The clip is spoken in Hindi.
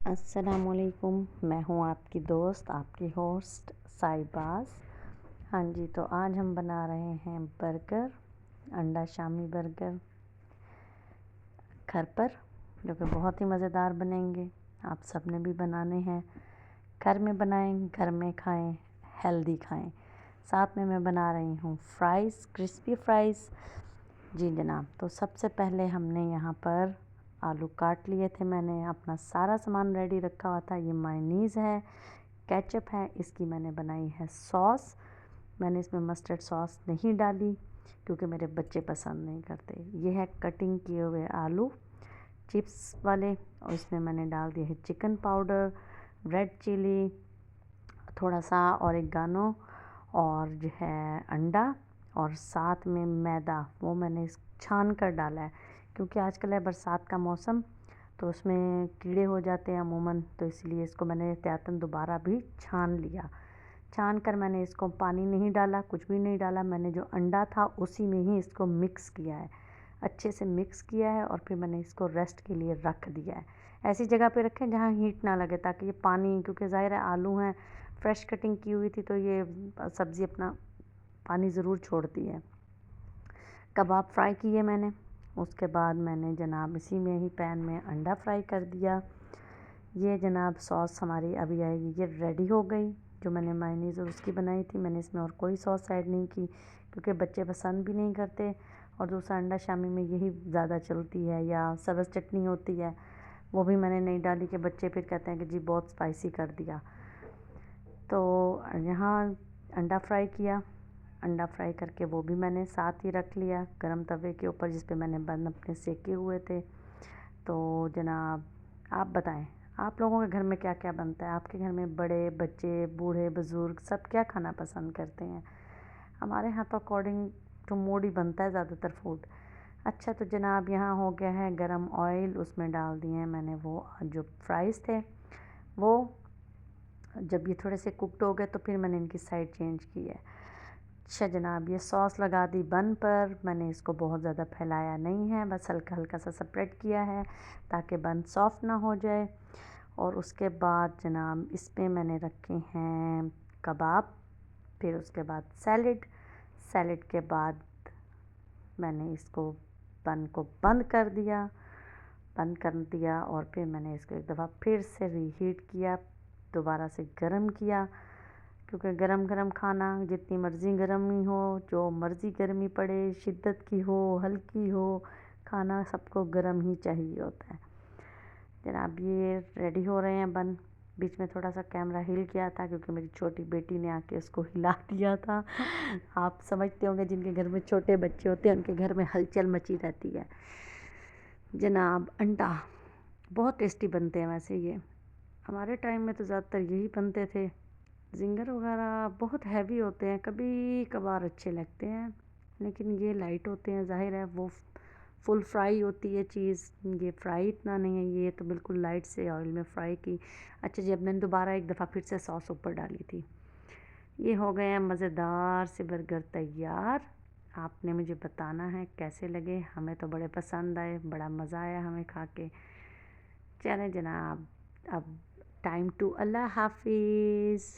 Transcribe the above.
अस्सलामुअलैकुम। मैं हूँ आपकी दोस्त, आपकी होस्ट साइबाज। हाँ जी, तो आज हम बना रहे हैं बर्गर, अंडा शामी बर्गर घर पर, जो कि बहुत ही मज़ेदार बनेंगे। आप सब ने भी बनाने हैं। घर में बनाएं, घर में खाएं, हेल्दी खाएं। साथ में मैं बना रही हूँ फ्राइज़, क्रिस्पी फ्राइज़। जी जनाब, तो सबसे पहले हमने यहाँ पर आलू काट लिए थे। मैंने अपना सारा सामान रेडी रखा हुआ था। ये मायोनीज़ है, केचप है, इसकी मैंने बनाई है सॉस। मैंने इसमें मस्टर्ड सॉस नहीं डाली क्योंकि मेरे बच्चे पसंद नहीं करते। ये है कटिंग किए हुए आलू चिप्स वाले, और इसमें मैंने डाल दिया है चिकन पाउडर, रेड चिली, थोड़ा सा ऑरिगानो, और जो है अंडा, और साथ में मैदा, वो मैंने छान कर डाला है क्योंकि आजकल है बरसात का मौसम, तो उसमें कीड़े हो जाते हैं अमूमन, तो इसलिए इसको मैंने एहतियातन दोबारा भी छान लिया। छान कर मैंने इसको पानी नहीं डाला, कुछ भी नहीं डाला। मैंने जो अंडा था उसी में ही इसको मिक्स किया है, अच्छे से मिक्स किया है, और फिर मैंने इसको रेस्ट के लिए रख दिया है। ऐसी जगह पे रखें जहाँ हीट ना लगे, ताकि ये पानी, क्योंकि ज़ाहिर है आलू हैं, फ्रेश कटिंग की हुई थी, तो ये सब्ज़ी अपना पानी ज़रूर छोड़ती है। कबाब फ्राई किए मैंने, उसके बाद मैंने जनाब इसी में ही पैन में अंडा फ्राई कर दिया। ये जनाब सॉस हमारी अभी आएगी, ये रेडी हो गई। जो मैंने मायोनीज़ और उसकी बनाई थी, मैंने इसमें और कोई सॉस ऐड नहीं की क्योंकि बच्चे पसंद भी नहीं करते, और दूसरा अंडा शामी में यही ज़्यादा चलती है, या सब्ज़ चटनी होती है, वो भी मैंने नहीं डाली कि बच्चे फिर कहते हैं कि जी बहुत स्पाइसी कर दिया। तो यहाँ अंडा फ्राई किया, अंडा फ्राई करके वो भी मैंने साथ ही रख लिया गरम तवे के ऊपर, जिस पे मैंने बन अपने सेके हुए थे। तो जनाब आप बताएं, आप लोगों के घर में क्या क्या बनता है? आपके घर में बड़े बच्चे, बूढ़े बुज़ुर्ग सब क्या खाना पसंद करते हैं? हमारे यहाँ तो अकॉर्डिंग टू मूड ही बनता है ज़्यादातर फूड। अच्छा, तो जनाब यहाँ हो गया है गरम ऑयल, उसमें डाल दिए हैं मैंने वो जो फ्राइज़ थे। वो जब ये थोड़े से कुकड हो गए तो फिर मैंने इनकी साइड चेंज की है। अच्छा जनाब, ये सॉस लगा दी बन पर। मैंने इसको बहुत ज़्यादा फैलाया नहीं है, बस हल्का हल्का सा स्प्रेड किया है ताकि बन सॉफ्ट ना हो जाए। और उसके बाद जनाब इस पे मैंने रखे हैं कबाब, फिर उसके बाद सैलड, सैलड के बाद मैंने इसको बन को बंद कर दिया, और फिर मैंने इसको एक दफ़ा फिर से रीहीट किया, दोबारा से गर्म किया, क्योंकि गरम गरम खाना जितनी मर्ज़ी गर्मी हो, जो मर्ज़ी गर्मी पड़े, शिद्दत की हो, हल्की हो, खाना सबको गरम ही चाहिए होता है। जनाब ये रेडी हो रहे हैं बन। बीच में थोड़ा सा कैमरा हिल गया था क्योंकि मेरी छोटी बेटी ने आके उसको हिला दिया था। आप समझते होंगे जिनके घर में छोटे बच्चे होते हैं उनके घर में हलचल मची रहती है। जनाब अंडा बहुत टेस्टी बनते हैं वैसे ये, हमारे टाइम में तो ज़्यादातर यही बनते थे। जिंगर वगैरह बहुत हैवी होते हैं, कभी कभार अच्छे लगते हैं, लेकिन ये लाइट होते हैं। ज़ाहिर है वो फुल फ्राई होती है चीज़, ये फ्राई इतना नहीं है, ये तो बिल्कुल लाइट से ऑयल में फ्राई की। अच्छा जी, अब मैंने दोबारा एक दफ़ा फिर से सॉस ऊपर डाली थी। ये हो गए हैं मज़ेदार से बर्गर तैयार। आपने मुझे बताना है कैसे लगे। हमें तो बड़े पसंद आए, बड़ा मज़ा आया हमें खा के। चलें जनाब, अब टाइम टू अल्लाह हाफिज़।